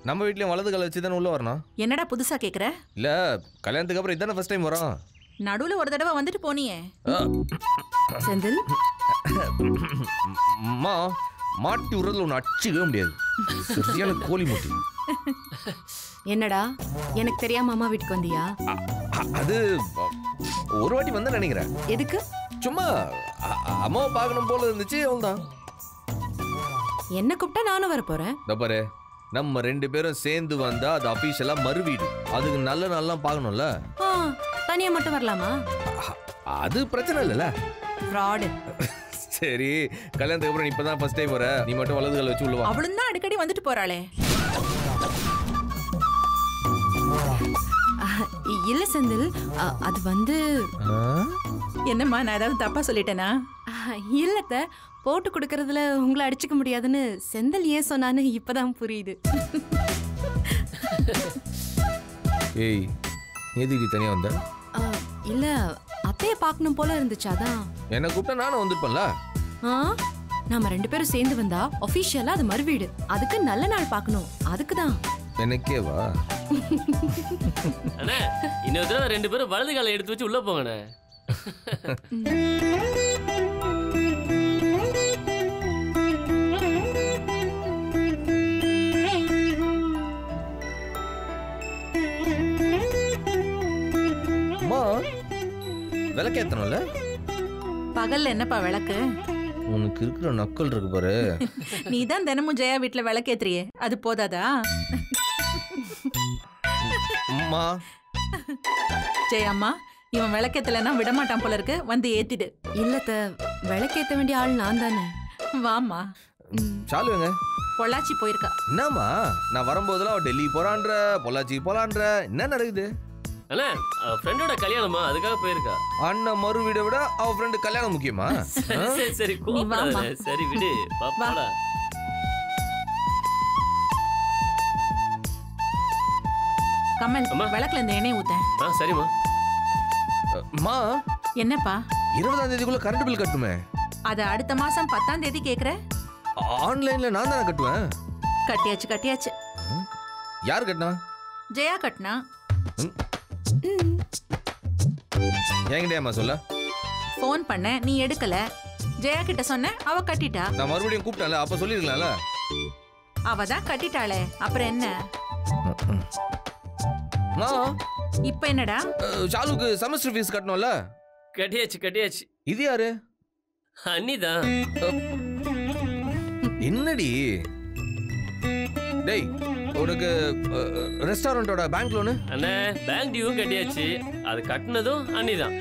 நம்ம வீட்லயும் வலது கால வச்சு தானே உள்ள வரணும். என்னடா புதுசா கேக்குற? இல்ல கல்யாணத்துக்கு அப்புறம் இதானே ஃபர்ஸ்ட் டைம் வரோம். நடுவுல ஒரு தடவை வந்துட்டு போனியே. செந்தில் அம்மா மாட்டி விடுறதுல ஒன்று அடிச்சுக்கவே முடியாது. சரியான கோழி முட்டி. என்னடா எனக்கு தெரியாம அம்மா வீட்டுக்கு வந்தியா? அது ஒரு வாட்டி வந்து நினைக்கிறேன். எதுக்கு? சும்மா அம்மாவை பார்க்கணும் போல இருந்துச்சு, அவ்வளோதான். என்ன கூப்பிட்டா நானும் வர போறேன். பாரு, நம்ம 2 பேரும் சேர்ந்து வந்தா அது அபிஷியலா மறுவீடு. அதுக்கு நல்ல நாள்லாம் பார்க்கணும்ல. தனியா மட்டும் வரலாமா? அது பிரச்சனை இல்லைல்ல. ஃப்ராடு. சரி, கல்யாணத்துக்கு அப்புறம் இப்பதான் ஃபர்ஸ்ட் டைம் வர, நீ மட்டும் வலது கால வச்சு உள்ள வா. அவளும் தான் அடிக்கடி வந்துட்டு போறாளே. இல்ல செந்தில், அது வந்து என்னம்மா, நான் ஏதாவது தப்பா சொல்லிட்டேனா? இல்லத்த, போட்டு கொடுக்கறதுல உங்களை அடிச்சுக்க முடியாதுன்னு செந்தில் ஏன் சொன்னான்னு இப்பதான் புரியுது. ஏய், எதுக்கு தனியா வந்த? இல்ல, அத்தைய பார்க்கணும் போல இருந்துச்சு, அதான். என்ன கூப்பிட்டா நானும் வந்துருப்பேன்ல. நாம 2 பேரும் சேர்ந்து வந்தா ஆபீஷியலா அது மறுவீடு. அதுக்கு நல்ல நாள் பார்க்கணும், அதுக்குதான். எனக்கே வா. அண்ணே, இன்னொரு தடவை 2 பேரும் வலது காலை எடுத்து வச்சு உள்ள போங்கண்ணே. அம்மா, விளக்கேத்தணும்ல? பகல்ல என்னப்பா விளக்கு? உனக்கு இருக்கிற நக்கல் இருக்கு பாரு. நீ தான் தினமும் ஜெயா வீட்டுல விளக்கேத்துறியே, அது போதாதா? அம்மா, ஜெயம்மா, இவன் விளக்கேத்தலன்னா விடமாட்டான் போல இருக்கு, வந்து ஏத்திடு. இல்லத்த, விளக்கேத்த வேண்டிய ஆள் நான் தானே. வாமா. சாலுங்க பொள்ளாச்சி போயிருக்கா. என்னம்மா, நான் வரும்போதெல்லாம் அவ டெல்லி போறான்ற, பொள்ளாச்சி போலான்ற, என்ன நடக்குது? அண்ணா, ஃப்ரெண்டோட கல்யாணமா, அதுக்காக போயிருக்கா. அண்ணன் மறு வீட விட அவ ஃப்ரெண்டு கல்யாணம் முக்கியமா? சரி சரி, கோவப்படாத. சரி விடு, பாப்பாடா. கமல், விளக்குல இந்த எண்ணெய் ஊத்த. சரிம்மா. அம்மா, என்னப்பா? 20ஆம் தேதிக்குள்ள கரண்ட் பில் கட்டுமே. அது அடுத்த மாசம் 10ஆம் தேதி கேக்குற? ஆன்லைன்ல நான் தானே கட்டுவேன். கட்டியாச்சு கட்டியாச்சு. யார் கட்டினா? ஜெயா கட்டினா. என்கிட்டயாமா சொல்ல? போன் பண்ண, நீ எடுக்கல. ஜெயா கிட்ட சொன்ன, அவ கட்டிட்டா. நான் மறுபடியும் கூப்பிட்டேன்ல, அப்ப சொல்லிருக்கலாம்ல. அவ தான் கட்டிட்டாளே, அப்புறம் என்ன? இப்ப என்னடா? ஷாலுக்கு செமஸ்டர் ஃபீஸ் கட்டணும்ல? கட்டியாச்சு கட்டியாச்சு. இது யாரு? அண்ணிதான். என்னடி டேய், உனக்கு ரெஸ்டாரண்டோட பேங்க் லோனு? அண்ணே, பேங்க் டியூ கட்டியாச்சு. அது கட்டினதும் அண்ணிதான்.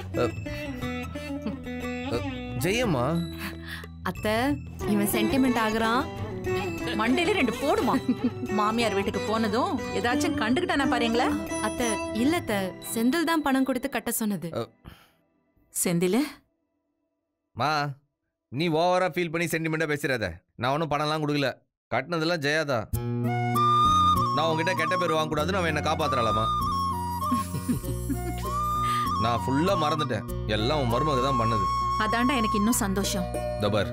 ஜெயம்மா, அத்தை, இவன் சென்டிமெண்ட் ஆகுறான். மண்டையில 2 போடுமா. மாமியார் வீட்டுக்கு போனதும் ஏதாச்சும் கண்டுகிட்டானா பாருங்களா? அத்தை, இல்லத்த, செந்தில் தான் பணம் கொடுத்து கட்ட சொன்னது. செந்தில் மா, நீ ஓவரா ஃபீல் பண்ணி சென்டிமெண்டா பேசுறாத. நான் ஒன்றும் பணம்லாம் கொடுக்கல, கட்டினதெல்லாம் ஜெயாதா. நான் உங்ககிட்ட கெட்ட பேர் வாங்கக்கூடாதுன்னு அவன் என்ன காப்பாத்துறாளாமா. நான் ஃபுல்லா மறந்துட்டேன், எல்லாம் உன் மருமக தான் பண்ணது. அதாண்டா எனக்கு இன்னும் சந்தோஷம். தபர்,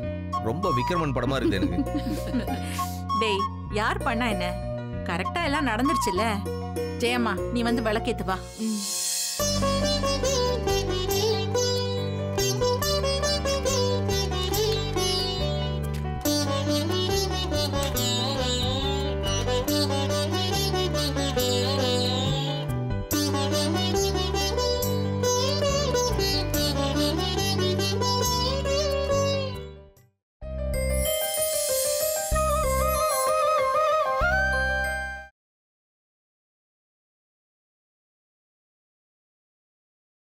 ரொம்ப விக்ரமன் படமா இருக்கு எனக்கு. டேய், யார் பண்ணா என்ன? கரெக்டா எல்லாம் நடந்துருச்சுல்ல. ஜெயம்மா, நீ வந்து விளக்கேத்து வா.